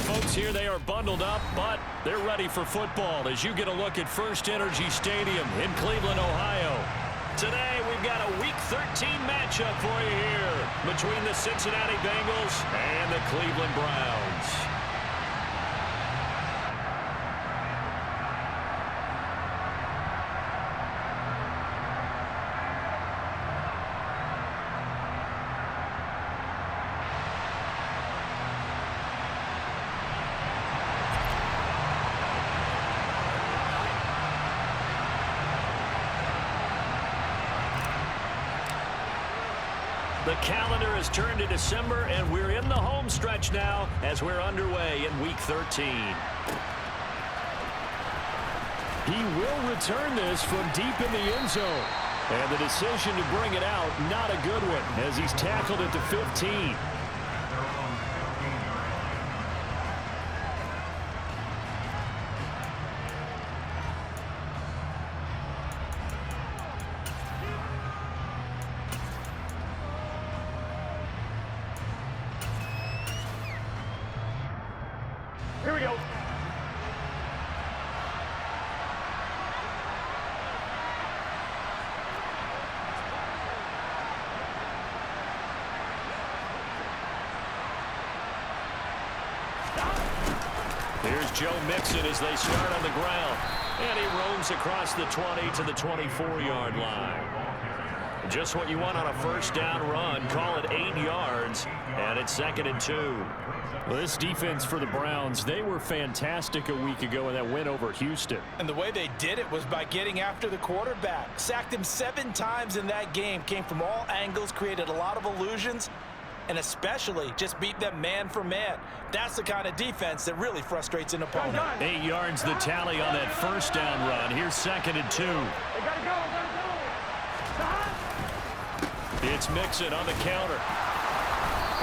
folks here, they are bundled up, but they're ready for football as you get a look at First Energy Stadium in Cleveland, Ohio. Today, we've got a Week 13 matchup for you here between the Cincinnati Bengals and the Cleveland Browns. The calendar has turned to December, and we're in the home stretch now as we're underway in Week 13. He will return this from deep in the end zone. And the decision to bring it out, not a good one, as he's tackled at the 15. Here we go. Here's Joe Mixon as they start on the ground. And he roams across the 20 to the 24-yard line. Just what you want on a first down run. Call it 8 yards, and it's 2nd and 2. Well, this defense for the Browns, they were fantastic a week ago in that win over Houston. And the way they did it was by getting after the quarterback. Sacked him 7 times in that game. Came from all angles, created a lot of illusions, and especially just beat them man for man. That's the kind of defense that really frustrates an opponent. 8 yards the tally on that first down run. Here's 2nd and 2. They gotta go. It's Mixon on the counter.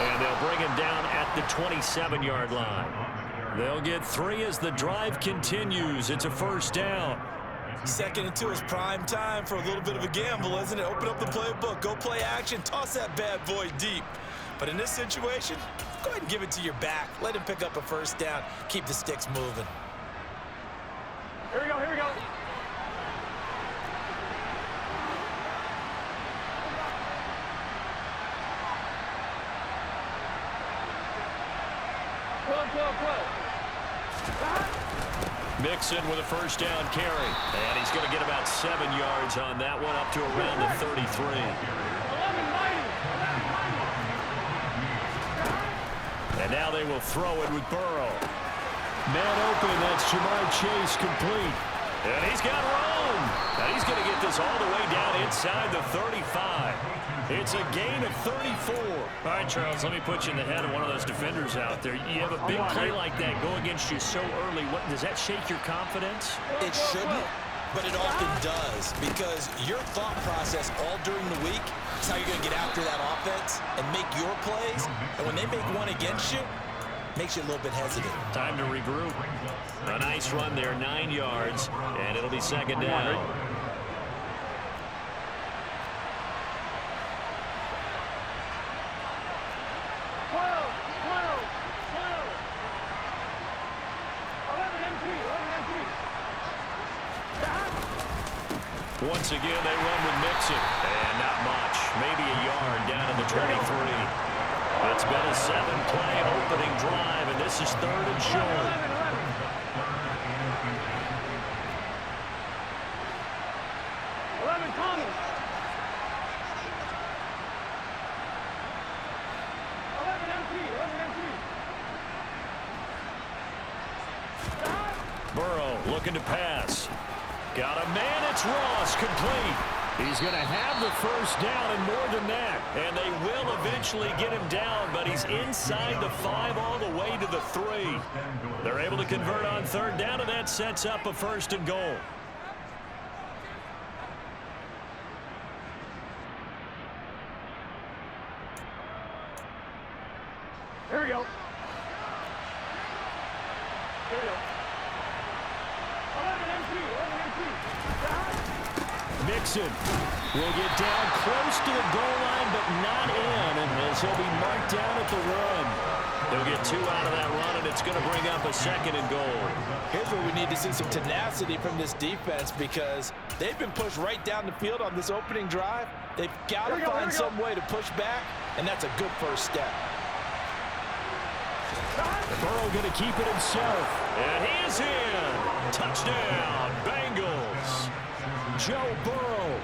And they'll bring him down at the 27-yard line. They'll get 3 as the drive continues. It's a first down. 2nd and 2 is prime time for a little bit of a gamble, isn't it? Open up the playbook, go play action, toss that bad boy deep. But in this situation, go ahead and give it to your back. Let him pick up a first down. Keep the sticks moving. Here we go. Mixon with a first down carry. And he's going to get about 7 yards on that one, up to around the 33. And now they will throw it with Burrow. Man open, that's Jamar Chase complete. And he's got room. And he's going to get this all the way down inside the 35. It's a gain of 34. All right, Charles, let me put you in the head of one of those defenders out there. You have a big play like that go against you so early. Does that shake your confidence? It shouldn't, but it often does, because your thought process all during the week is how you're going to get after that offense and make your plays. And when they make one against you, it makes you a little bit hesitant. Time to regroup. A nice run there, 9 yards, and it'll be 2nd down. Once again, they run with Mixon. And not much. Maybe a yard down in the 23. It's been a 7-play opening drive, and this is 3rd and short. Burrow looking to pass. Got a man, it's Ross, complete. He's going to have the first down and more than that. And they will eventually get him down, but he's inside the 5 all the way to the 3. They're able to convert on 3rd down, and that sets up a 1st and goal. Here we go. Mixon will get down close to the goal line, but not in, and as he'll be marked down at the run. They'll get 2 out of that run, and it's going to bring up a 2nd and goal. Here's where we need to see some tenacity from this defense because they've been pushed right down the field on this opening drive. They've got to find some way to push back, and that's a good first step. Burrow going to keep it himself. And he is in. Touchdown, Bengals. Joe Burrow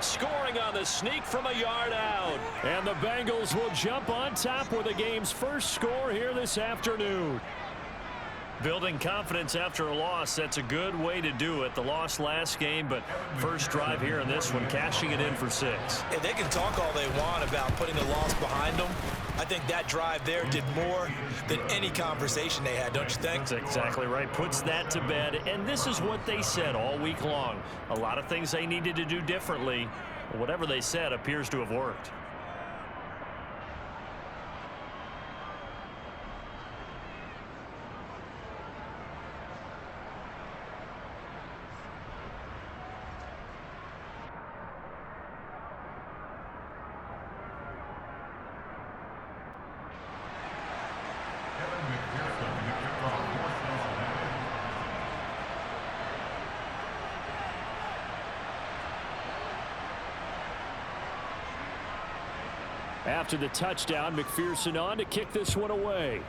scoring on the sneak from a yard out. And the Bengals will jump on top with the game's first score here this afternoon. Building confidence after a loss, that's a good way to do it. The loss last game, but first drive here in this one, cashing it in for 6. And they can talk all they want about putting the loss behind them. I think that drive there did more than any conversation they had, don't you think? That's exactly right. Puts that to bed, and this is what they said all week long. A lot of things they needed to do differently. Whatever they said appears to have worked. After the touchdown, McPherson on to kick this one away.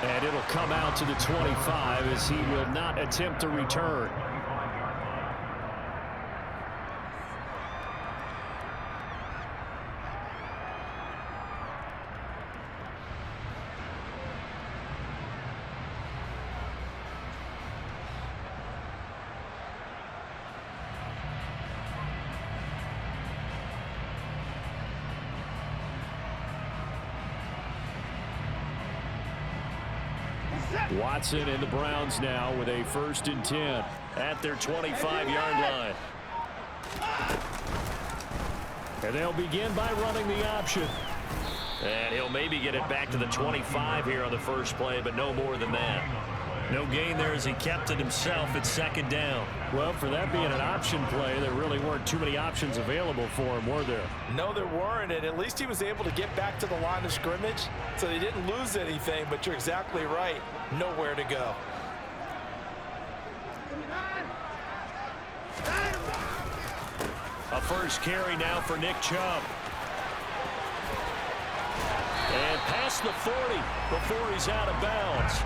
And it'll come out to the 25 as he will not attempt to return. Watson and the Browns now with a 1st and 10 at their 25-yard line. And they'll begin by running the option. And he'll maybe get it back to the 25 here on the first play, but no more than that. No gain there as he kept it himself at 2nd down. Well, for that being an option play, there really weren't too many options available for him, were there? No, there weren't, and at least he was able to get back to the line of scrimmage, so they didn't lose anything, but you're exactly right. Nowhere to go. A first carry now for Nick Chubb. And past the 40 before he's out of bounds.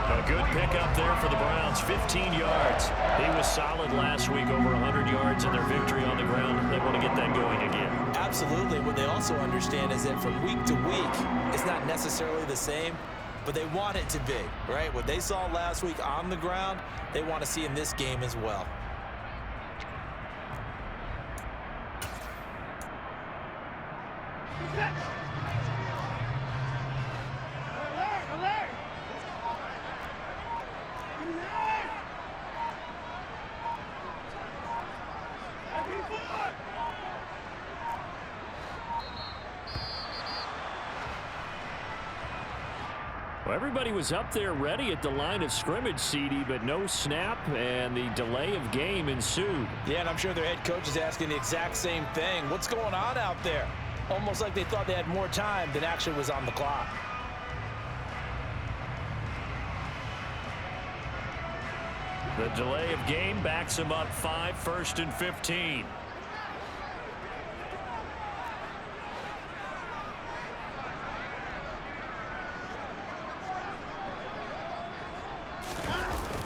A good pickup there for the Browns, 15 yards. He was solid last week, over 100 yards in their victory on the ground. They want to get that going again. Absolutely. What they also understand is that from week to week, it's not necessarily the same, but they want it to be, right? What they saw last week on the ground, they want to see in this game as well. Well, everybody was up there ready at the line of scrimmage, CD, but no snap, and the delay of game ensued. Yeah, and I'm sure their head coach is asking the exact same thing. What's going on out there? Almost like they thought they had more time than actually was on the clock. The delay of game backs him up 5, 1st and 15.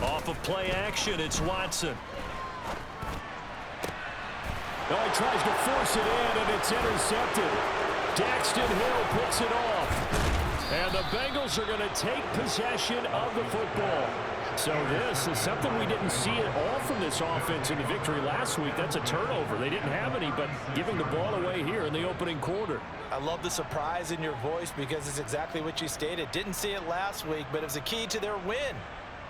Off of play action, it's Watson. Oh, he tries to force it in, and it's intercepted. Daxton Hill picks it off. And the Bengals are going to take possession of the football. So this is something we didn't see at all from this offense in the victory last week. That's a turnover. They didn't have any, but giving the ball away here in the opening quarter. I love the surprise in your voice because it's exactly what you stated. Didn't see it last week, but it was a key to their win.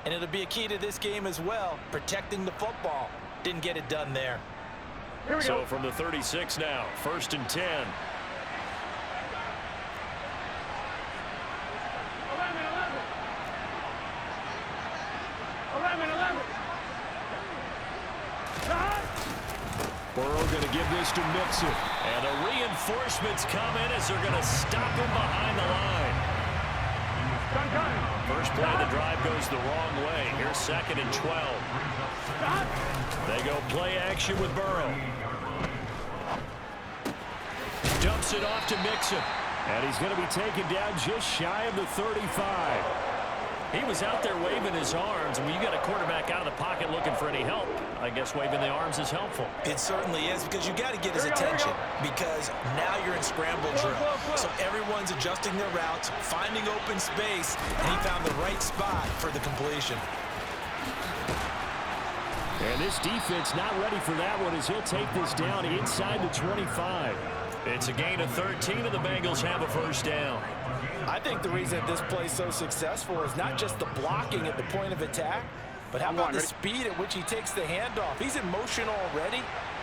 And it'll be a key to this game as well, protecting the football. Didn't get it done there. So from the 36 now, 1st and 10. 11. Burrow going to give this to Mixon. And the reinforcements come in as they're going to stop him behind the line. First play of the drive goes the wrong way. Here's 2nd and 12. They go play action with Burrow. Dumps it off to Mixon. And he's going to be taken down just shy of the 35. He was out there waving his arms. When you got a quarterback out of the pocket looking for any help, I guess waving the arms is helpful. It certainly is, because you got to get his attention, because now you're in scramble drill. So everyone's adjusting their routes, finding open space, and he found the right spot for the completion. And this defense not ready for that one as he'll take this down inside the 25. It's a gain of 13, and the Bengals have a first down. I think the reason this play is so successful is not just the blocking at the point of attack, but how about the speed at which he takes the handoff. He's in motion already,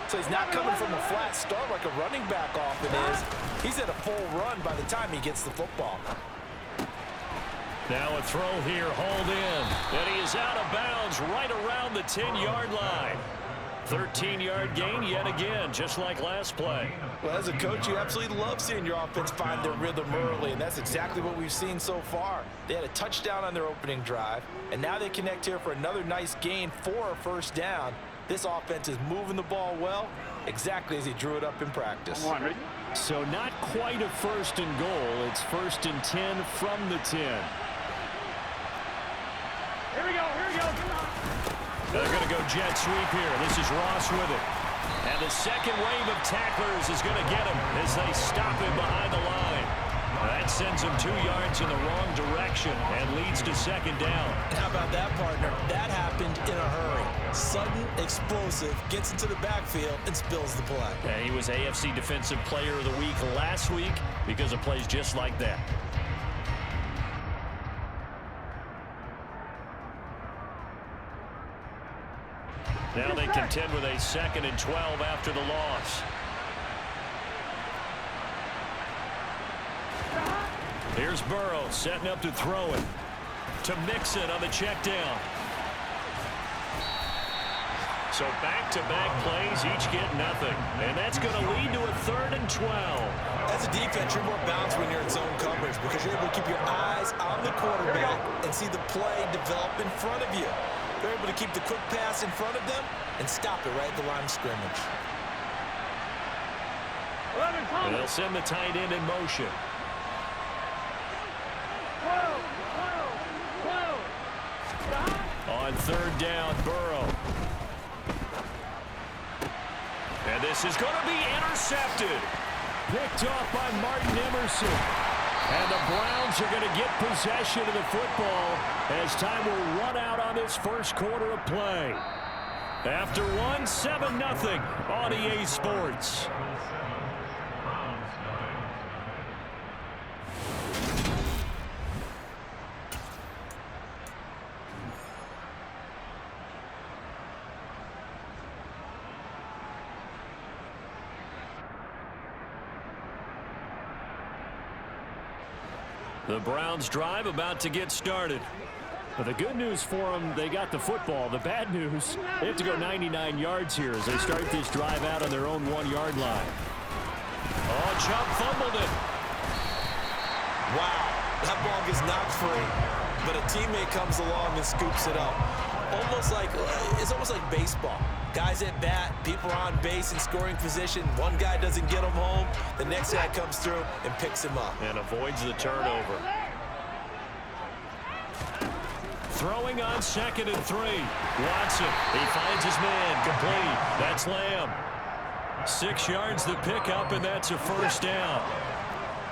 so he's not coming from a flat start like a running back often is. He's at a full run by the time he gets the football. Now a throw here, hauled in, and he is out of bounds right around the 10-yard line. 13-yard gain yet again, just like last play. Well, as a coach, you absolutely love seeing your offense find their rhythm early, and that's exactly what we've seen so far. They had a touchdown on their opening drive, and now they connect here for another nice gain for a first down. This offense is moving the ball well, exactly as he drew it up in practice. So not quite a 1st and goal. It's 1st and 10 from the 10. Here we go. They're going to go jet sweep here. This is Ross with it. And the second wave of tacklers is going to get him as they stop him behind the line. That sends him 2 yards in the wrong direction and leads to 2nd down. How about that, partner? That happened in a hurry. Sudden, explosive, gets into the backfield and spills the play. And he was AFC Defensive Player of the Week last week because of plays just like that. Now they contend with a 2nd and 12 after the loss. Here's Burrow setting up to throw it. To Mixon on the check down. So back-to-back plays, each get nothing. And that's going to lead to a 3rd and 12. As a defense, you're more balanced when you're in zone coverage because you're able to keep your eyes on the quarterback and see the play develop in front of you. They're able to keep the quick pass in front of them and stop it right at the line of scrimmage. And they'll send the tight end in motion. On 3rd down, Burrow. And this is going to be intercepted. Picked off by Martin Emerson. And the Browns are going to get possession of the football as time will run out on this first quarter of play. After 7-0 on EA Sports. The Browns drive about to get started. But the good news for them, they got the football. The bad news, they have to go 99 yards here as they start this drive out on their own 1-yard line. Oh, Chubb fumbled it. Wow, that ball gets knocked free, but a teammate comes along and scoops it up. It's almost like baseball. Guys at bat, people are on base in scoring position. One guy doesn't get him home. The next guy comes through and picks him up. And avoids the turnover. Throwing on 2nd and 3. Watson, he finds his man, complete. That's Lamb. 6 yards the pickup, and that's a first down.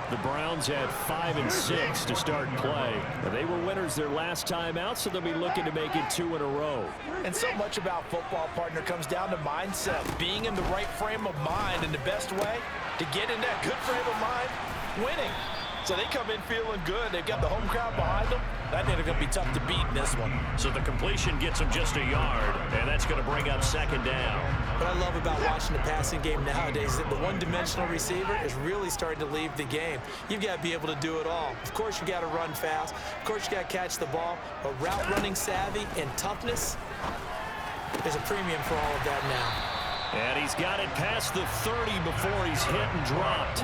The Browns had 5 and 6 to start play. They were winners their last time out, so they'll be looking to make it 2 in a row. And so much about football, partner, comes down to mindset. Being in the right frame of mind, and the best way to get in that good frame of mind, winning. So they come in feeling good. They've got the home crowd behind them. I think they're going to be tough to beat in this one. So the completion gets them just a yard, and that's going to bring up 2nd down. What I love about watching the passing game nowadays is that the one-dimensional receiver is really starting to leave the game. You've got to be able to do it all. Of course, you got to run fast. Of course, you got to catch the ball. But route running savvy and toughness, there's a premium for all of that now. And he's got it past the 30 before he's hit and dropped.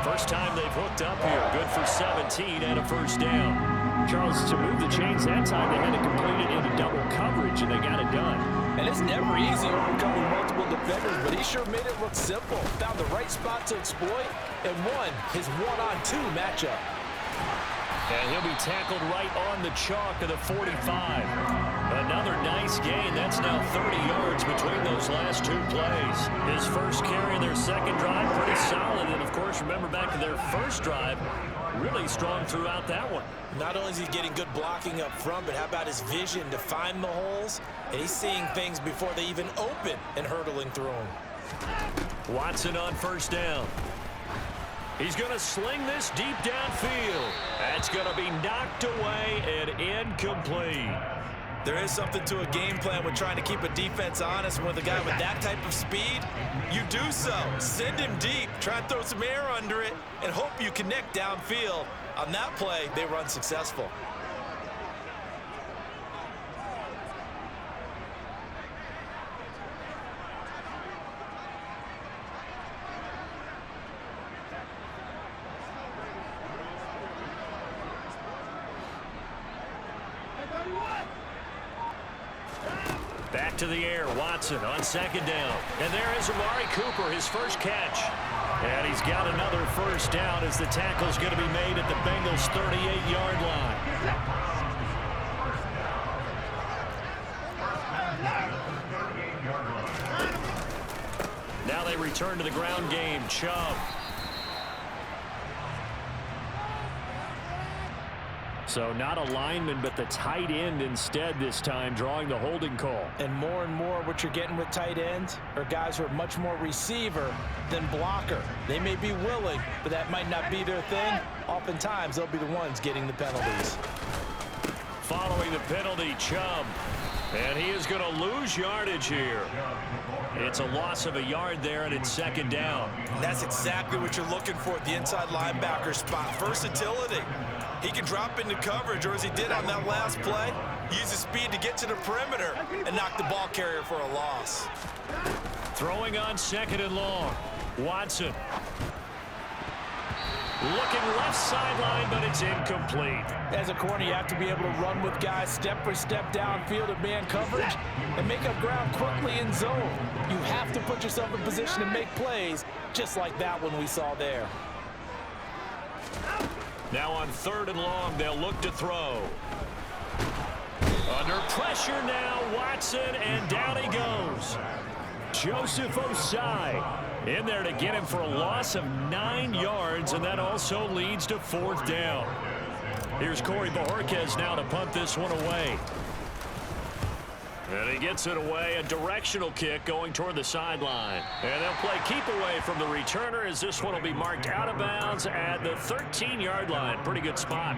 First time they've hooked up here. Good for 17 and a first down. Charles, to move the chains that time, they had to complete it into double coverage, and they got it done. And it's never easy overcoming multiple defenders, but he sure made it look simple. Found the right spot to exploit and won his one-on-two matchup. And he'll be tackled right on the chalk of the 45. Another nice gain. That's now 30 yards between those last two plays. His first carry in their second drive, pretty solid. And, of course, remember back to their first drive, really strong throughout that one. Not only is he getting good blocking up front, but how about his vision to find the holes? And he's seeing things before they even open and hurdling through them. Watson on first down. He's going to sling this deep downfield. That's going to be knocked away and incomplete. There is something to a game plan with trying to keep a defense honest. With a guy with that type of speed, you do so. Send him deep, try and throw some air under it, and hope you connect downfield. On that play, they run successful. Back to the air, Watson on second down. And there is Amari Cooper, his first catch. And he's got another first down as the tackle's going to be made at the Bengals' 38-yard line. Now they return to the ground game. Chubb. So not a lineman, but the tight end instead this time, drawing the holding call. And more what you're getting with tight ends are guys who are much more receiver than blocker. They may be willing, but that might not be their thing. Oftentimes, they'll be the ones getting the penalties. Following the penalty, Chubb. And he is going to lose yardage here. It's a loss of a yard there, and it's second down. And that's exactly what you're looking for at the inside linebacker spot. Versatility. He can drop into coverage, or as he did on that last play, use his speed to get to the perimeter and knock the ball carrier for a loss. Throwing on second and long. Watson. Looking left sideline, but it's incomplete. As a corner, you have to be able to run with guys step for step downfield at man coverage and make up ground quickly in zone. You have to put yourself in position to make plays, just like that one we saw there. Now on third and long, they'll look to throw. Under pressure now, Watson, and down he goes. Joseph Osai in there to get him for a loss of 9 yards, and that also leads to fourth down. Here's Corey Bojorquez now to punt this one away. And he gets it away, a directional kick going toward the sideline. And they'll play keep away from the returner as this one will be marked out of bounds at the 13-yard line. Pretty good spot.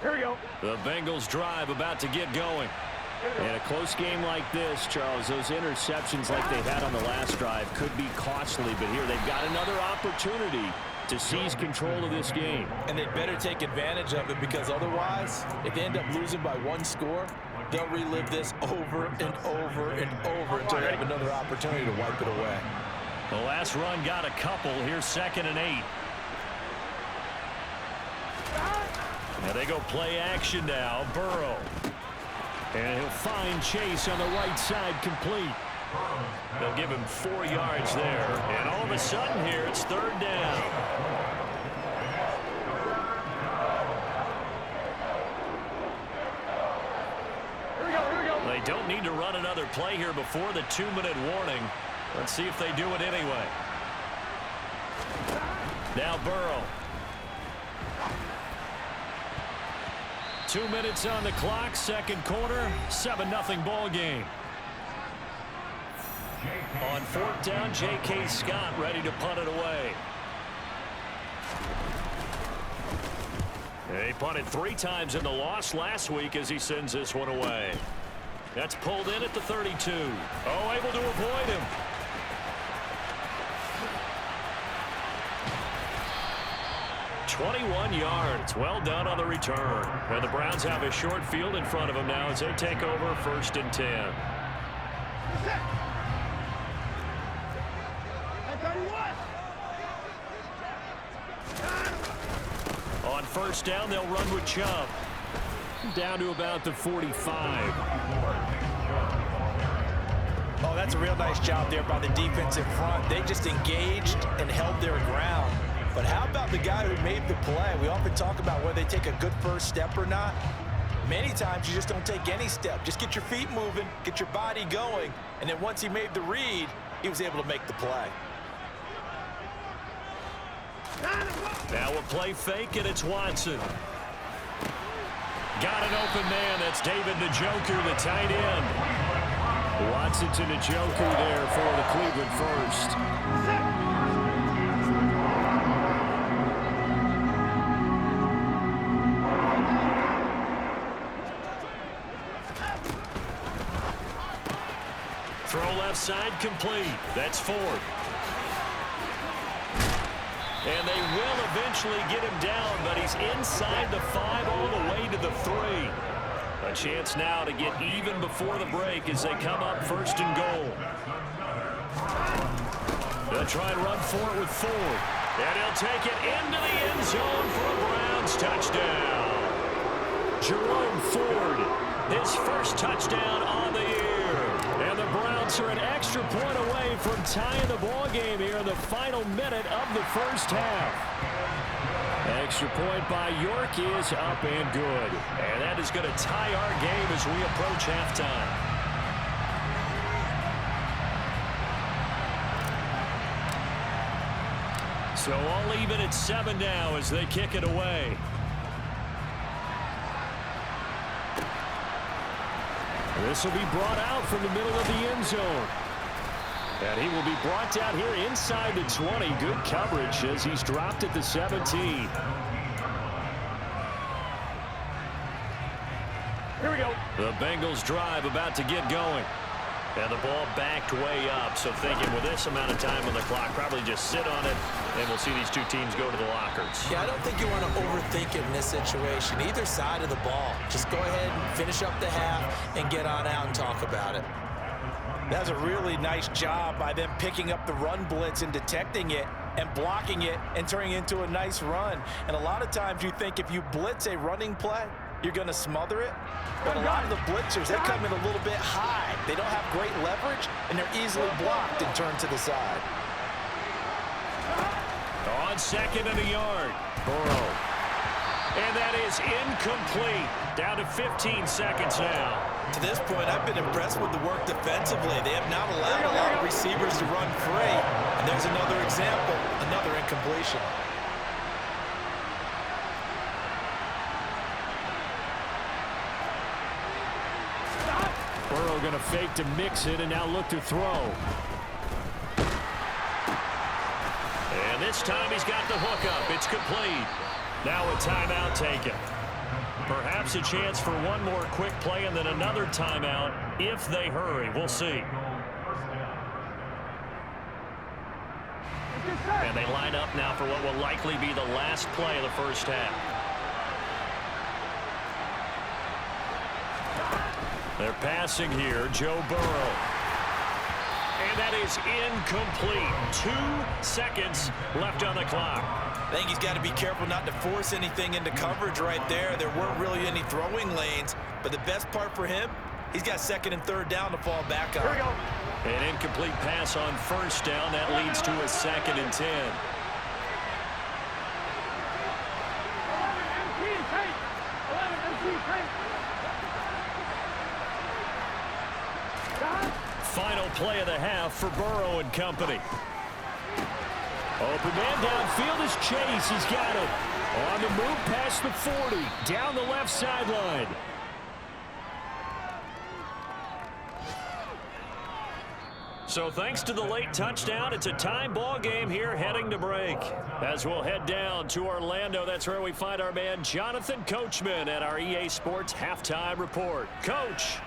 Here we go. The Bengals drive about to get going. In a close game like this, Charles, those interceptions like they had on the last drive could be costly, but here they've got another opportunity to seize control of this game. And they better take advantage of it, because otherwise, if they end up losing by one score, they'll relive this over and over and over until they have another opportunity to wipe it away. The last run got a couple. Here's 2nd and 8. Now they go play action now. Burrow. And he'll find Chase on the right side, complete. They'll give him 4 yards there. And all of a sudden here, it's third down. Here we go. They don't need to run another play here before the 2-minute warning. Let's see if they do it anyway. Now Burrow. 2 minutes on the clock, second quarter, 7-0 ball game. On fourth down, J.K. Scott ready to punt it away. He punted 3 times in the loss last week as he sends this one away. That's pulled in at the 32. Oh, able to avoid him. 21 yards. Well done on the return. And the Browns have a short field in front of them now as they take over 1st and 10. On 1st down, they'll run with Chubb. Down to about the 45. Oh, that's a real nice job there by the defensive front. They just engaged and held their ground. But how about the guy who made the play? We often talk about whether they take a good first step or not. Many times you just don't take any step. Just get your feet moving, get your body going, and then once he made the read, he was able to make the play. Now a play fake, and it's Watson. Got an open man. That's David Njoku, the tight end. Watson to Njoku there for the Cleveland first. Throw left side complete. That's Ford. And they will eventually get him down, but he's inside the 5 all the way to the 3. A chance now to get even before the break as they come up 1st and goal. They'll try and run for it with Ford. And he'll take it into the end zone for a Browns touchdown. Jerome Ford, his first touchdown on the year. And the Browns are an extra point away from tying the ball game here in the final minute of the 1st half. Extra point by York is up and good. And that is going to tie our game as we approach halftime. So all even at 7 now as they kick it away. This will be brought out from the middle of the end zone. And he will be brought down here inside the 20. Good coverage as he's dropped at the 17. Here we go. The Bengals drive about to get going. And the ball backed way up. So thinking with this amount of time on the clock, probably just sit on it, and we'll see these two teams go to the lockers. Yeah, I don't think you want to overthink it in this situation. Either side of the ball. Just go ahead and finish up the half and get on out and talk about it. That's a really nice job by them picking up the run blitz and detecting it and blocking it and turning it into a nice run. And a lot of times you think if you blitz a running play, you're going to smother it. But a lot of the blitzers, they come in a little bit high. They don't have great leverage, and they're easily blocked and turned to the side. On 2nd and a yard, Burrow. And that is incomplete. Down to 15 seconds now. To this point, I've been impressed with the work defensively. They have not allowed a lot of receivers to run free. And there's another example, another incompletion. Burrow going to fake to mix it and now look to throw. And this time he's got the hook up. It's complete. Now a timeout taken. Perhaps a chance for one more quick play and then another timeout if they hurry. We'll see. And they line up now for what will likely be the last play of the 1st half. They're passing here, Joe Burrow. And that is incomplete. 2 seconds left on the clock. I think he's got to be careful not to force anything into coverage right there. There weren't really any throwing lanes, but the best part for him, he's got 2nd and 3rd down to fall back on. Here we go. An incomplete pass on 1st down. That leads to a 2nd and 10. Final play of the half for Burrow and company. Open man downfield is Chase. He's got it. On the move past the 40. Down the left sideline. So thanks to the late touchdown, it's a tie ball game here heading to break. As we'll head down to Orlando, that's where we find our man Jonathan Coachman at our EA Sports Halftime Report. Coach.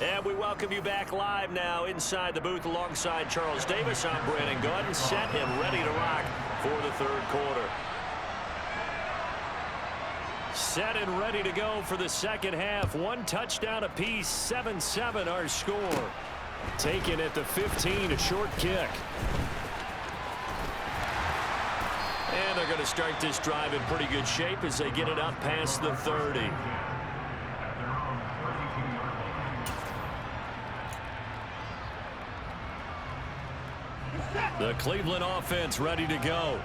And we welcome you back live now inside the booth alongside Charles Davis. I'm Brandon Gunn, set and ready to rock for the third quarter. Set and ready to go for the second half. One touchdown apiece, 7-7 our score. Taken at the 15, a short kick. And they're going to start this drive in pretty good shape as they get it up past the 30. The Cleveland offense ready to go.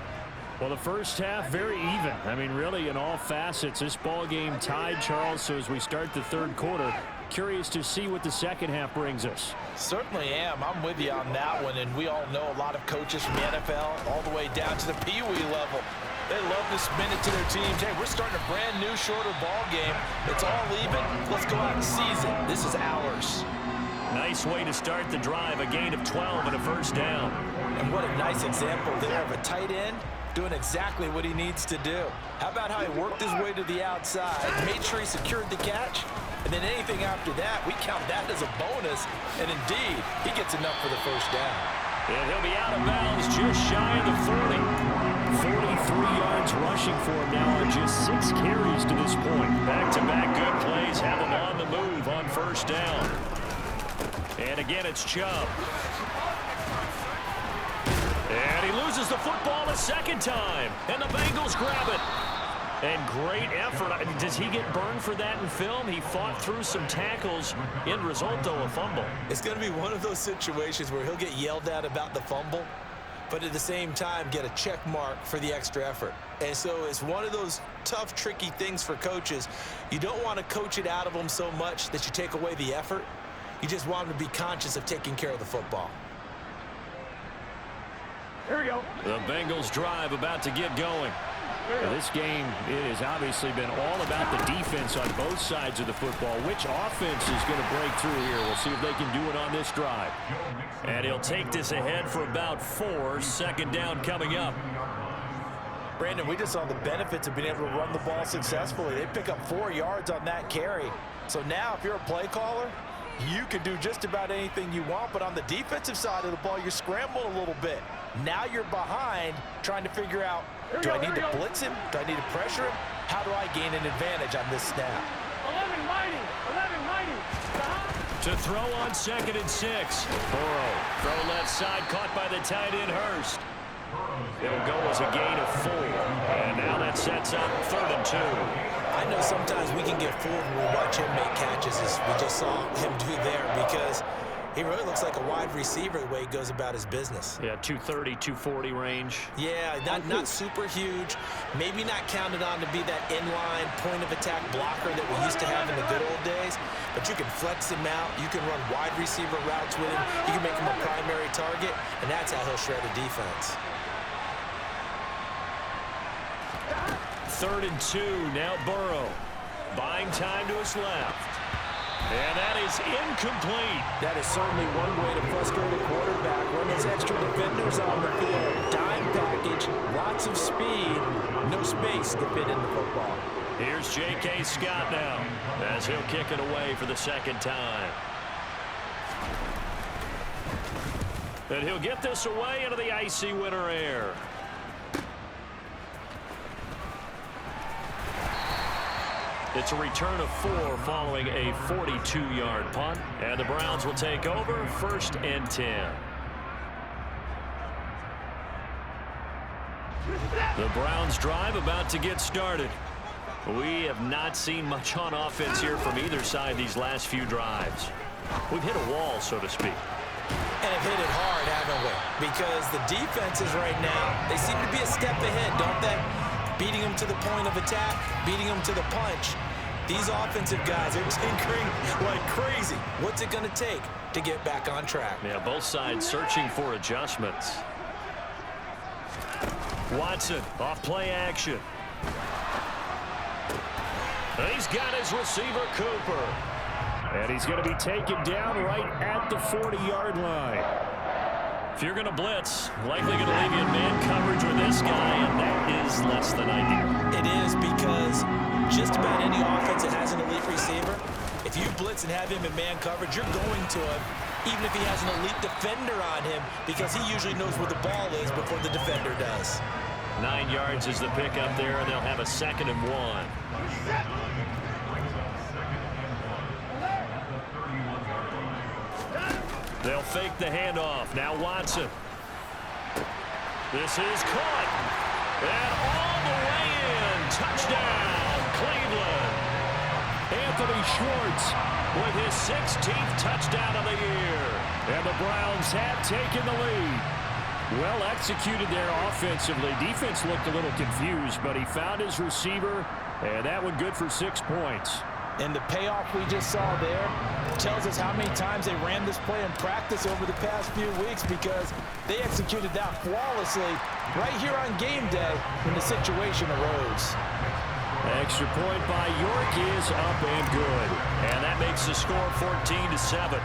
Well, the first half, very even. I mean, really, in all facets, this ball game tied, Charles. So as we start the third quarter, curious to see what the second half brings us. Certainly am. I'm with you on that one. And we all know a lot of coaches from the NFL all the way down to the Pee Wee level. They love to spin it to their teams. Hey, we're starting a brand new, shorter ball game. It's all even. Let's go out and seize it. This is ours. Nice way to start the drive. A gain of 12 and a first down. And what a nice example there of a tight end doing exactly what he needs to do. How about how he worked his way to the outside, made sure he secured the catch, and then anything after that, we count that as a bonus. And indeed, he gets enough for the first down. And he'll be out of bounds just shy of the 40. 43 yards rushing for him now on just 6 carries to this point. Back-to-back good plays have him on the move on first down. And again, it's Chubb. And he loses the football a second time. And the Bengals grab it. And great effort. Does he get burned for that in film? He fought through some tackles. End result, though, a fumble. It's going to be one of those situations where he'll get yelled at about the fumble, but at the same time get a check mark for the extra effort. And so it's one of those tough, tricky things for coaches. You don't want to coach it out of them so much that you take away the effort. You just want them to be conscious of taking care of the football. Here we go. The Bengals drive about to get going. This game, it has obviously been all about the defense on both sides of the football. Which offense is going to break through here? We'll see if they can do it on this drive. And he'll take this ahead for about 4. Second down coming up. Brandon, we just saw the benefits of being able to run the ball successfully. They pick up 4 yards on that carry. So now if you're a play caller, you can do just about anything you want. But on the defensive side of the ball, you're scrambling a little bit. Now you're behind trying to figure out, do I need to blitz him? Do I need to pressure him? How do I gain an advantage on this snap? 11 mighty. 11 mighty. To throw on 2nd and 6. Burrow, throw left side, caught by the tight end Hurst. It'll go as a gain of 4. And now that sets up 3rd and 2. I know sometimes we can get fooled when we watch him make catches, as we just saw him do there, because he really looks like a wide receiver the way he goes about his business. Yeah, 230, 240 range. Yeah, not super huge. Maybe not counted on to be that inline point-of-attack blocker that we used to have in the good old days. But you can flex him out. You can run wide receiver routes with him. You can make him a primary target, and that's how he'll shred a defense. 3rd and 2, now Burrow. Buying time to his left. And that is incomplete. That is certainly one way to frustrate a quarterback. Run those extra defenders on the field. Dime package, lots of speed, no space to fit in the football. Here's J.K. Scott now as he'll kick it away for the second time. And he'll get this away into the icy winter air. It's a return of 4 following a 42-yard punt. And the Browns will take over 1st and 10. The Browns drive about to get started. We have not seen much on offense here from either side these last few drives. We've hit a wall, so to speak. And have hit it hard, haven't we? Because the defenses right now, they seem to be a step ahead, don't they? Beating them to the point of attack, beating them to the punch. These offensive guys are tinkering like crazy. What's it going to take to get back on track? Yeah, both sides searching for adjustments. Watson, off play action. He's got his receiver, Cooper. And he's going to be taken down right at the 40-yard line. If you're going to blitz, likely going to leave you in man coverage with this guy, and that is less than ideal. It is, because just about any offense that has an elite receiver, if If you blitz and have him in man coverage, you're going to him, even if he has an elite defender on him, because he usually knows where the ball is before the defender does. 9 yards is the pickup there, and they'll have a 2nd and 1. They'll fake the handoff. Now Watson. This is caught. And all the way in. Touchdown, Cleveland. Anthony Schwartz with his 16th touchdown of the year. And the Browns have taken the lead. Well executed there offensively. Defense looked a little confused, but he found his receiver, and that one good for 6 points. And the payoff we just saw there tells us how many times they ran this play in practice over the past few weeks, because they executed that flawlessly right here on game day when the situation arose. Extra point by York is up and good. And that makes the score 14-7.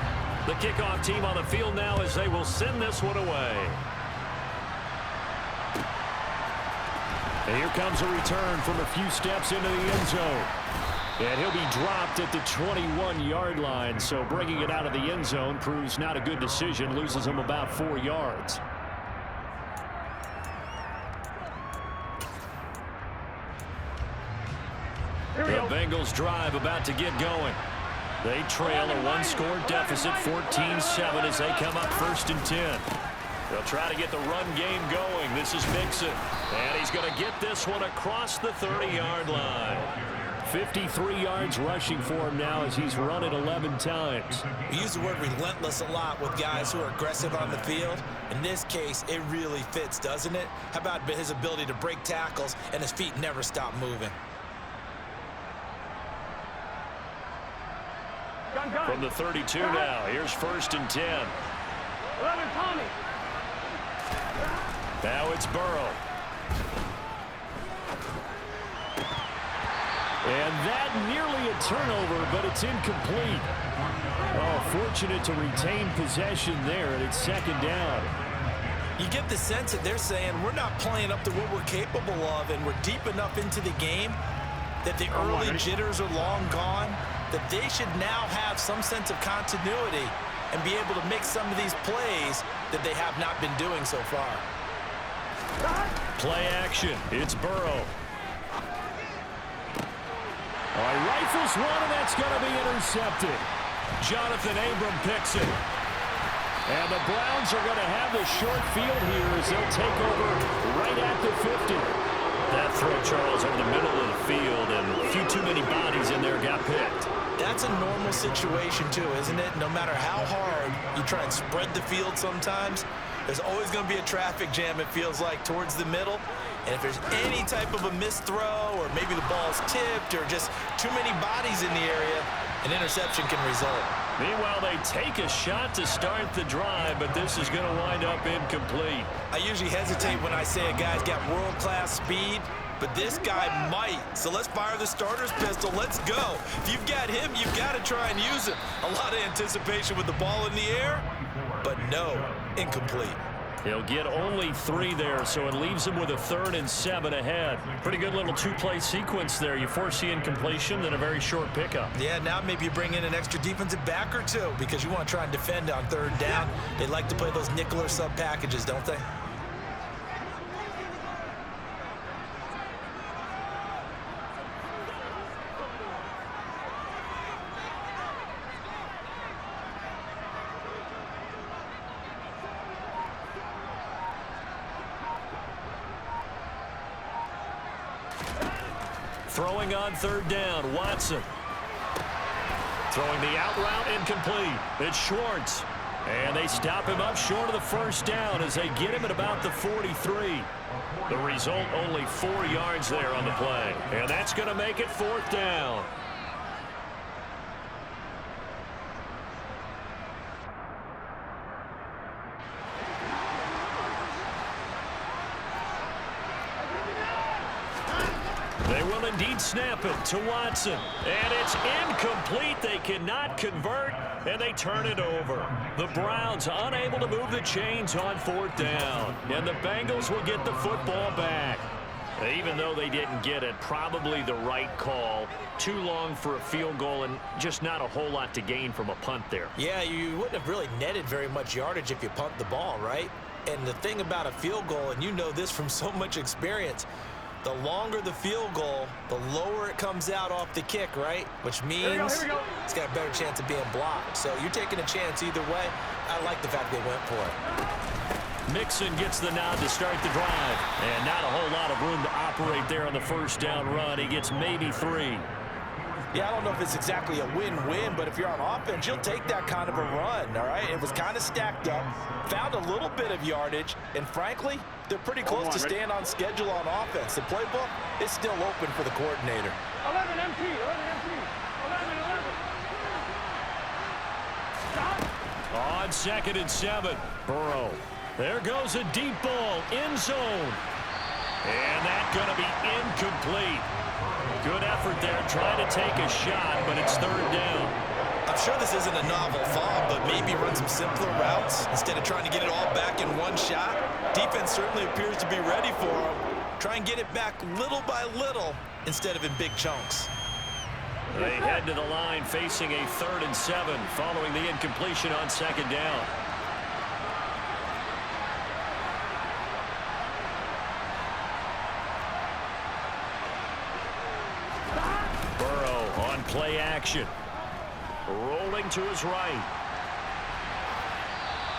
The kickoff team on the field now as they will send this one away. And here comes a return from a few steps into the end zone. And he'll be dropped at the 21-yard line, so bringing it out of the end zone proves not a good decision, loses him about 4 yards. The Bengals drive about to get going. They trail a 1-score deficit, 14-7, as they come up 1st and 10. They'll try to get the run game going. This is Mixon, and he's going to get this one across the 30-yard line. 53 yards rushing for him now as he's run it 11 times. We use the word relentless a lot with guys who are aggressive on the field. In this case, it really fits, doesn't it? How about his ability to break tackles and his feet never stop moving? From the 32 now, here's 1st and 10. 11, Tommy. Now it's Burrow. And that nearly a turnover, but it's incomplete. Oh, fortunate to retain possession there, and it's 2nd down. You get the sense that they're saying we're not playing up to what we're capable of, and we're deep enough into the game that the early jitters are long gone, that they should now have some sense of continuity and be able to make some of these plays that they have not been doing so far. Play action. It's Burrow. All right, rifles one, and that's going to be intercepted. Jonathan Abram picks it. And the Browns are going to have the short field here as they'll take over right at the 50. That throw, Charles, over the middle of the field, and a few too many bodies in there got picked. That's a normal situation, too, isn't it? No matter how hard you try and spread the field sometimes, there's always going to be a traffic jam, it feels like, towards the middle. And if there's any type of a missed throw, or maybe the ball's tipped, or just too many bodies in the area, an interception can result. Meanwhile, they take a shot to start the drive, but this is going to wind up incomplete. I usually hesitate when I say a guy's got world-class speed, but this guy might. So let's fire the starter's pistol. Let's go. If you've got him, you've got to try and use him. A lot of anticipation with the ball in the air, but no, incomplete. He'll get only 3 there, so it leaves him with a 3rd and 7 ahead. Pretty good little 2-play sequence there. You force the incompletion, then a very short pickup. Yeah, now maybe you bring in an extra defensive back or two because you want to try and defend on 3rd down. They like to play those nickel or sub packages, don't they? Throwing on 3rd down, Watson. Throwing the out route, incomplete. It's Schwartz. And they stop him up short of the 1st down as they get him at about the 43. The result, only 4 yards there on the play. And that's going to make it 4th down. They will indeed snap it to Watson. And it's incomplete. They cannot convert, and they turn it over. The Browns unable to move the chains on 4th down. And the Bengals will get the football back. Even though they didn't get it, probably the right call. Too long for a field goal and just not a whole lot to gain from a punt there. Yeah, you wouldn't have really netted very much yardage if you punt the ball, right? And the thing about a field goal, and you know this from so much experience, the longer the field goal, the lower it comes out off the kick, right? Which means it's got a better chance of being blocked. So you're taking a chance either way. I like the fact they went for it. Mixon gets the nod to start the drive. And not a whole lot of room to operate there on the first down run. He gets maybe 3. Yeah, I don't know if it's exactly a win-win, but if you're on offense, you'll take that kind of a run, all right? It was kind of stacked up, found a little bit of yardage, and frankly, they're pretty close to staying on schedule on offense. The playbook is still open for the coordinator. 11 MT, 11 MT, 11, 11. Stop. On 2nd and 7, Burrow. There goes a deep ball, end zone. And that's going to be incomplete. Good effort there, trying to take a shot, but it's 3rd down. I'm sure this isn't a novel thought, but maybe run some simpler routes instead of trying to get it all back in one shot. Defense certainly appears to be ready for him. Try and get it back little by little instead of in big chunks. They head to the line facing a 3rd and 7 following the incompletion on 2nd down. Play action. Rolling to his right.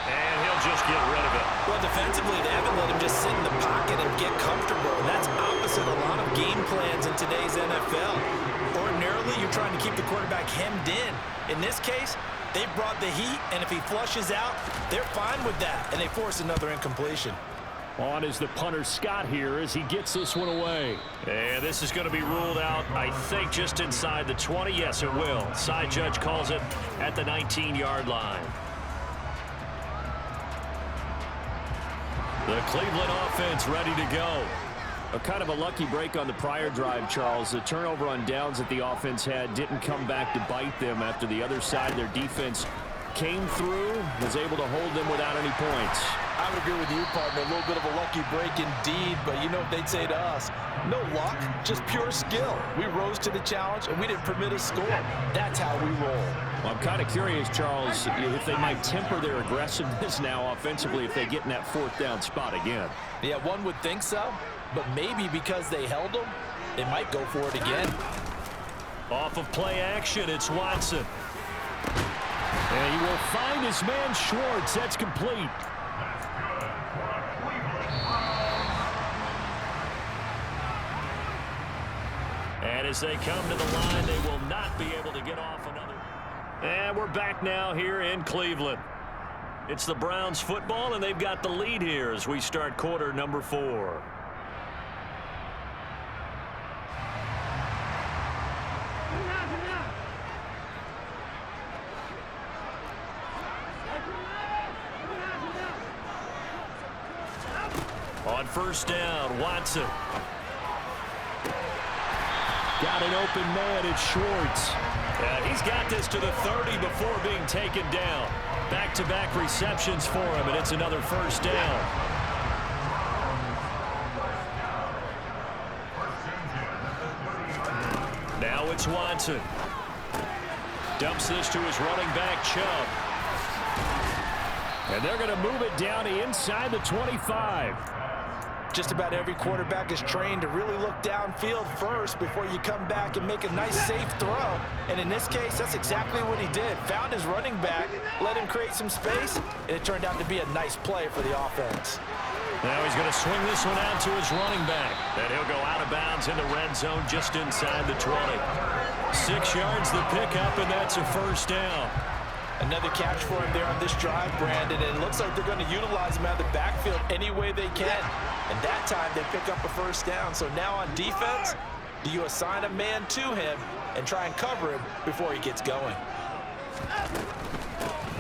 And he'll just get rid of it. Well, defensively, they haven't let him just sit in the pocket and get comfortable. And that's opposite a lot of game plans in today's NFL. Ordinarily, you're trying to keep the quarterback hemmed in. In this case, they brought the heat, and if he flushes out, they're fine with that, and they force another incompletion. On is the punter Scott here as he gets this one away. And this is going to be ruled out, I think, just inside the 20. Yes, it will. Side judge calls it at the 19-yard line. The Cleveland offense ready to go. A kind of a lucky break on the prior drive, Charles. The turnover on downs that the offense had didn't come back to bite them after the other side. Their defense came through, was able to hold them without any points. I would agree with you, partner. A little bit of a lucky break indeed, but you know what they'd say to us? No luck, just pure skill. We rose to the challenge, and we didn't permit a score. That's how we roll. Well, I'm kind of curious, Charles, if they might temper their aggressiveness now offensively if they get in that 4th down spot again. Yeah, one would think so, but maybe because they held them, they might go for it again. Off of play action, it's Watson. And he will find his man Schwartz. That's complete. And as they come to the line, they will not be able to get off another. And we're back now here in Cleveland. It's the Browns football, and they've got the lead here as we start quarter number 4. On 1st down, Watson. Got an open man, it's Schwartz. He's got this to the 30 before being taken down. Back-to-back receptions for him, and it's another 1st down. Now it's Watson. Dumps this to his running back, Chubb. And they're going to move it down to inside the 25. Just about every quarterback is trained to really look downfield first before you come back and make a nice, safe throw. And in this case, that's exactly what he did. Found his running back, let him create some space, and it turned out to be a nice play for the offense. Now he's going to swing this one out to his running back. And he'll go out of bounds in the red zone just inside the 20. 6 yards the pickup, and that's a 1st down. Another catch for him there on this drive, Brandon, and it looks like they're going to utilize him out of the backfield any way they can. And that time they pick up a 1st down. So now on defense, do you assign a man to him and try and cover him before he gets going?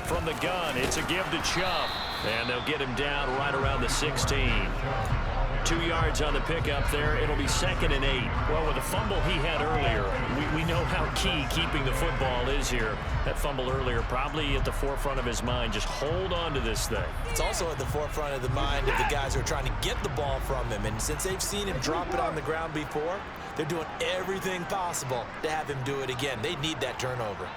From the gun, it's a give to Chubb. And they'll get him down right around the 16. 2 2 yards on the pickup there. It'll be 2nd and 8. Well, with the fumble he had earlier, we know how key keeping the football is here. That fumble earlier probably at the forefront of his mind. Just hold on to this thing. It's also at the forefront of the mind of the guys who are trying to get the ball from him. And since they've seen him drop it on the ground before, they're doing everything possible to have him do it again. They need that turnover.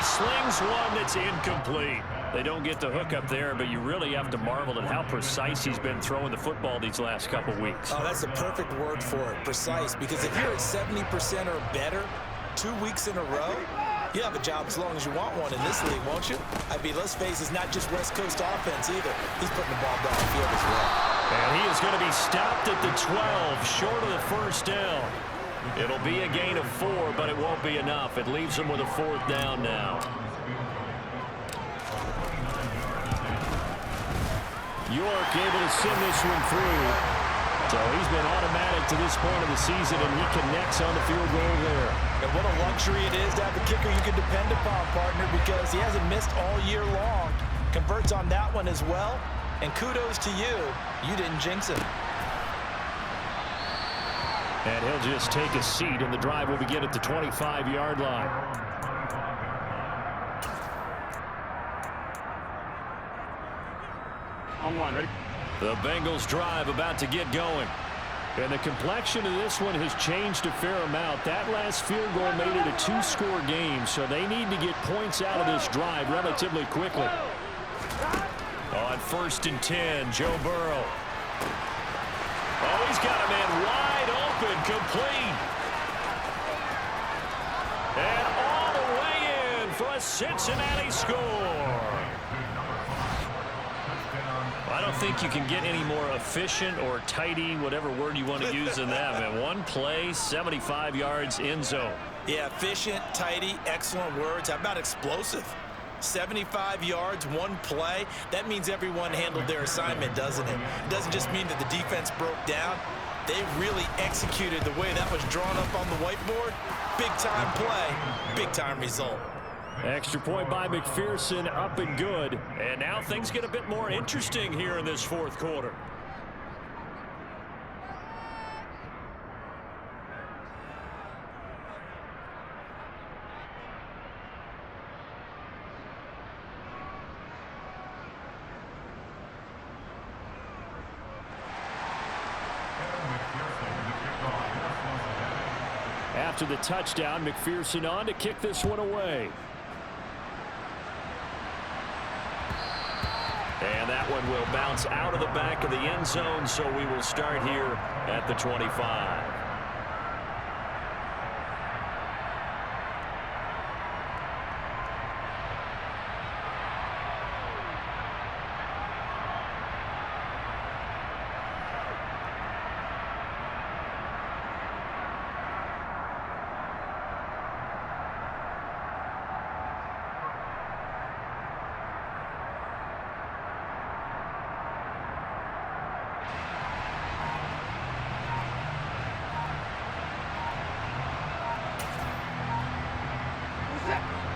Slings one that's incomplete. They don't get the hook up there, but you really have to marvel at how precise he's been throwing the football these last couple weeks. Oh, that's the perfect word for it, precise, because if you're at 70% or better 2 weeks in a row, you have a job as long as you want one in this league, won't you? I mean, let's face it, it's not just West Coast offense either. He's putting the ball downfield as well. And he is going to be stopped at the 12, short of the first down. It'll be a gain of 4, but it won't be enough. It leaves him with a 4th down now. York able to send this one through. So he's been automatic to this point of the season, and he connects on the field goal there. And what a luxury it is to have a kicker you can depend upon, partner, because he hasn't missed all year long. Converts on that one as well. And kudos to you. You didn't jinx him. And he'll just take a seat, and the drive will begin at the 25-yard line. On one, ready? The Bengals drive about to get going. And the complexion of this one has changed a fair amount. That last field goal made it a 2-score game, so they need to get points out of this drive relatively quickly. On 1st and 10, Joe Burrow. Oh, he's got a man wide open, complete. And all the way in for a Cincinnati score. I don't think you can get any more efficient or tidy, whatever word you want to use in that, man. One play, 75 yards, end zone. Yeah, efficient, tidy, excellent words. How about explosive? 75 yards, one play. That means everyone handled their assignment, doesn't it? It doesn't just mean that the defense broke down. They really executed the way that was drawn up on the whiteboard. Big-time play, big-time result. Extra point by McPherson, up and good. And now things get a bit more interesting here in this 4th quarter. After the touchdown, McPherson on to kick this one away. And that one will bounce out of the back of the end zone, so we will start here at the 25.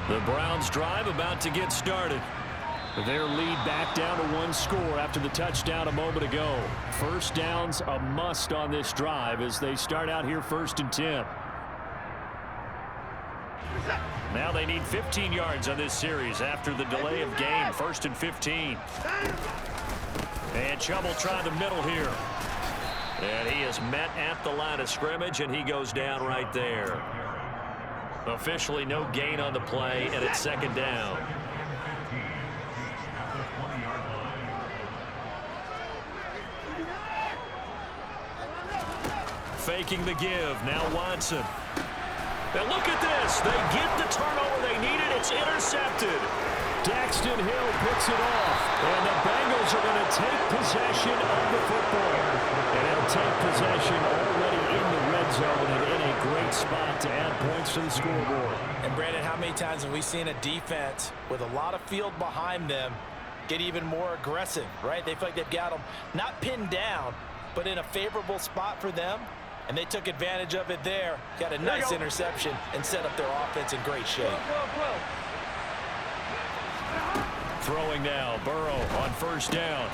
The Browns drive about to get started. Their lead back down to 1 score after the touchdown a moment ago. First down's a must on this drive as they start out here 1st and 10. Now they need 15 yards on this series after the delay of game. 1st and 15. And Chubb will try the middle here. And he is met at the line of scrimmage, and he goes down right there. Officially no gain on the play, and it's 2nd down. Faking the give. Now Watson. Now look at this. They get the turnover they needed. It's intercepted. Daxton Hill picks it off. And the Bengals are going to take possession of the football. And they'll take possession already in the red zone and in a great spot to add points to the scoreboard. And Brandon, how many times have we seen a defense with a lot of field behind them get even more aggressive, right? They feel like they've got them not pinned down, but in a favorable spot for them, and they took advantage of it there. Got a nice interception and set up their offense in great shape. Throwing now, Burrow on first down.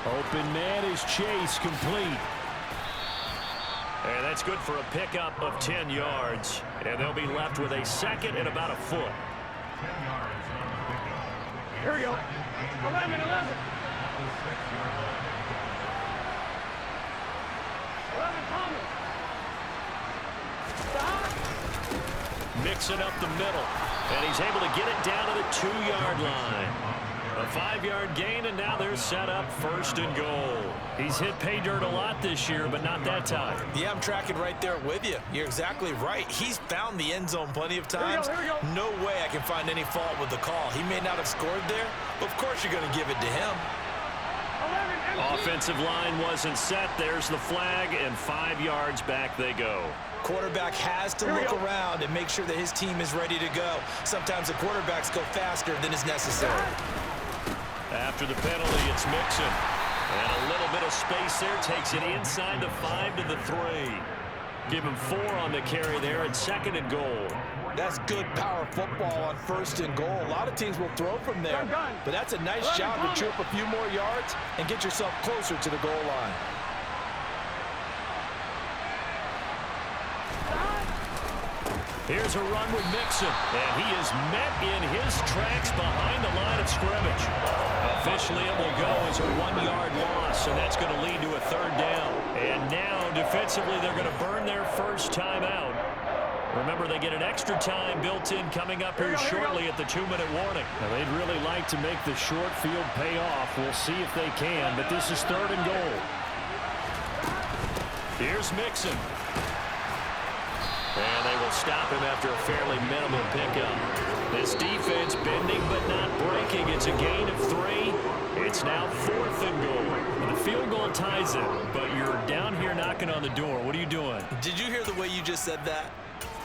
Open man is Chase, complete. And that's good for a pickup of 10 yards. And they'll be left with a second and about a foot. Here we go. 11. 11 Thomas. Mixing up the middle. And he's able to get it down to the 2-yard line. A 5-yard gain, and now they're set up first and goal. He's hit pay dirt a lot this year, but not that time. Yeah, I'm tracking right there with you. You're exactly right. He's found the end zone plenty of times. Here we go. No way I can find any fault with the call. He may not have scored there, but of course you're going to give it to him. 11 Offensive line wasn't set. There's the flag, and 5 yards back they go. Quarterback has to look around and make sure that his team is ready to go. Sometimes the quarterbacks go faster than is necessary. After the penalty, it's Mixon. And a little bit of space there. Takes it inside the 5 to the 3. Give him 4 on the carry there at second and goal. That's good power football on first and goal. A lot of teams will throw from there. But that's a nice job to chip a few more yards and get yourself closer to the goal line. Here's a run with Mixon, and he is met in his tracks behind the line of scrimmage. Officially, it will go as a 1-yard loss, and that's going to lead to a 3rd down. And now, defensively, they're going to burn their first timeout. Remember, they get an extra time built in coming up here shortly at the 2-minute warning. Now, they'd really like to make the short field pay off. We'll see if they can, but this is 3rd and goal. Here's Mixon. And they will stop him after a fairly minimal pickup. This defense bending but not breaking. It's a gain of 3. It's now 4th and goal. The field goal ties it, but you're down here knocking on the door. What are you doing? Did you hear the way you just said that?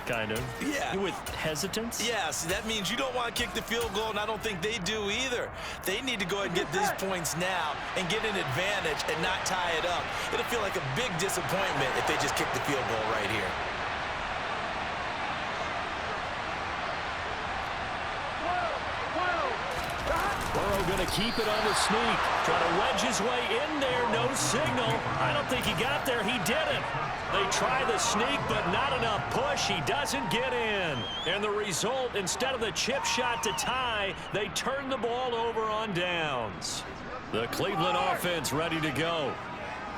Kind of. Yeah. With hesitance? Yes, that means you don't want to kick the field goal, and I don't think they do either. They need to go ahead and get these points now and get an advantage and not tie it up. It'll feel like a big disappointment if they just kick the field goal right here. Burrow going to keep it on the sneak. Trying to wedge his way in there. No signal. I don't think he got there. He didn't. They try the sneak, but not enough push. He doesn't get in. And the result, instead of the chip shot to tie, they turn the ball over on downs. The Cleveland offense ready to go.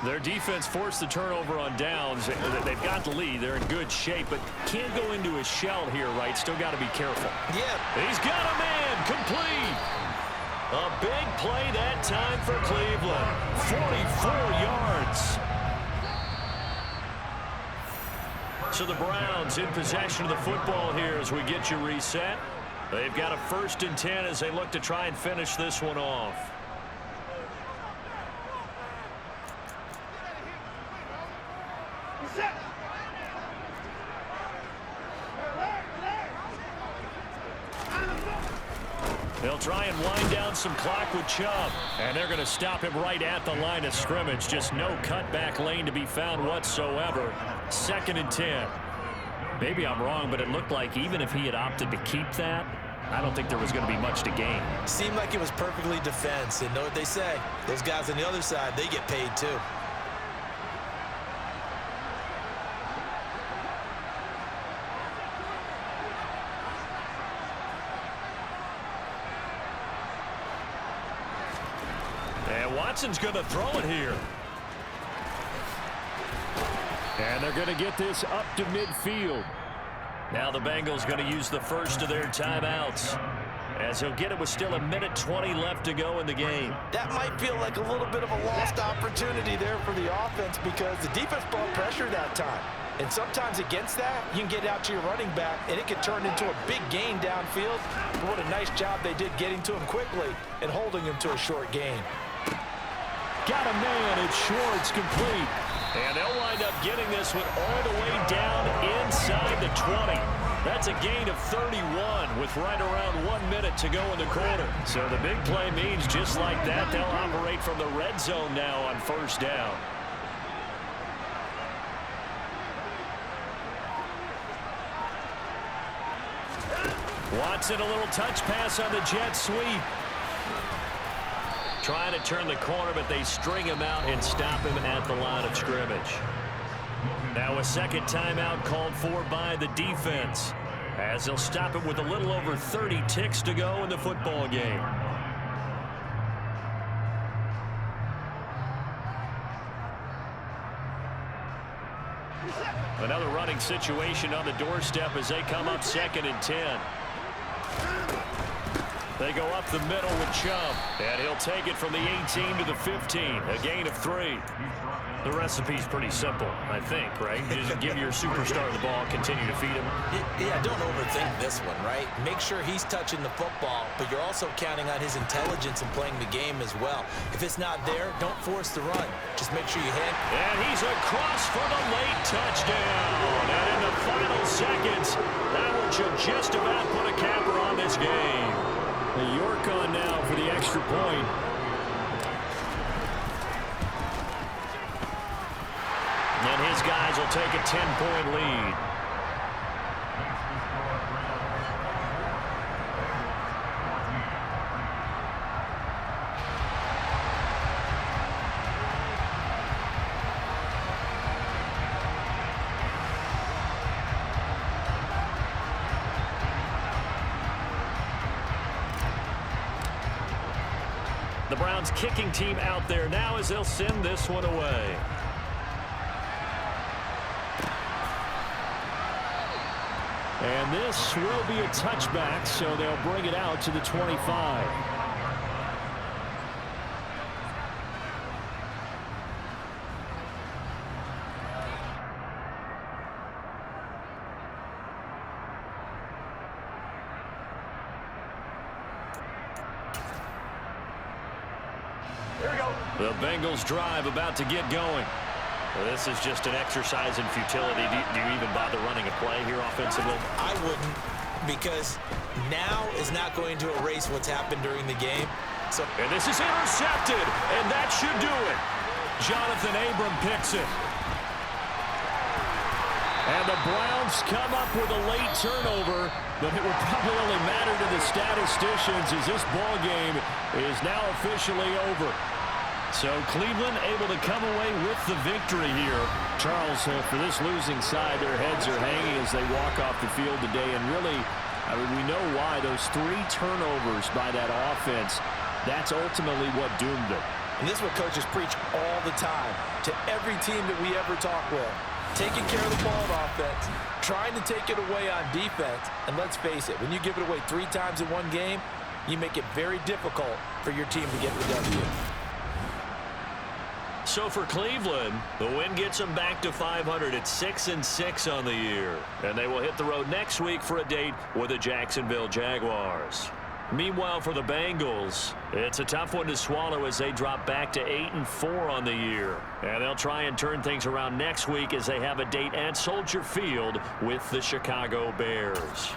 Their defense forced the turnover on downs. They've got the lead. They're in good shape, but can't go into a shell here, right? Still got to be careful. Yeah. He's got a man. Complete. A big play that time for Cleveland. 44 yards. So the Browns in possession of the football here as we get you reset. They've got a 1st and 10 as they look to try and finish this one off. They'll try and wind down some clock with Chubb. And they're going to stop him right at the line of scrimmage. Just no cutback lane to be found whatsoever. 2nd and 10. Maybe I'm wrong, but it looked like even if he had opted to keep that, I don't think there was going to be much to gain. Seemed like it was perfectly defense. And know what they say? Those guys on the other side, they get paid too. Watson's going to throw it here. And they're going to get this up to midfield. Now the Bengals going to use the first of their timeouts. As he'll get it with still 1:20 left to go in the game. That might feel like a little bit of a lost opportunity there for the offense because the defense brought pressure that time. And sometimes against that, you can get out to your running back, and it can turn into a big gain downfield. But what a nice job they did getting to him quickly and holding him to a short gain. Got a man. It's short. It's complete. And they'll wind up getting this one all the way down inside the 20. That's a gain of 31 with right around 1 minute to go in the quarter. So the big play means just like that, they'll operate from the red zone now on first down. Watson, a little touch pass on the jet sweep. Trying to turn the corner, but they string him out and stop him at the line of scrimmage. Now a second timeout called for by the defense, as they'll stop it with a little over 30 ticks to go in the football game. Another running situation on the doorstep as they come up 2nd and 10. They go up the middle with Chubb, and he'll take it from the 18 to the 15, a gain of 3. The recipe's pretty simple, I think, right? Just give your superstar the ball, continue to feed him. Yeah, don't overthink this one, right? Make sure he's touching the football, but you're also counting on his intelligence in playing the game as well. If it's not there, don't force the run. Just make sure you hand. And he's across for the late touchdown. And in the final seconds, that one should just about put a capper on this game. The York on now for the extra point. And his guys will take a 10-point lead. The Browns kicking team out there now as they'll send this one away. And this will be a touchback, so they'll bring it out to the 25. The Bengals drive about to get going. Well, this is just an exercise in futility. Do you even bother running a play here offensively? I wouldn't, because now is not going to erase what's happened during the game. And this is intercepted, and that should do it. Jonathan Abram picks it. And the Browns come up with a late turnover, but it would probably only matter to the statisticians as this ball game is now officially over. So Cleveland able to come away with the victory here. Charles, for this losing side, their heads are hanging as they walk off the field today. And really, I mean, we know why. Those 3 turnovers by that offense, that's ultimately what doomed them. And this is what coaches preach all the time to every team that we ever talk with. Taking care of the ball on offense, trying to take it away on defense. And let's face it, when you give it away 3 times in one game, you make it very difficult for your team to get the W. So for Cleveland, the win gets them back to 500 at 6-6 on the year. And they will hit the road next week for a date with the Jacksonville Jaguars. Meanwhile, for the Bengals, it's a tough one to swallow as they drop back to 8-4 on the year. And they'll try and turn things around next week as they have a date at Soldier Field with the Chicago Bears.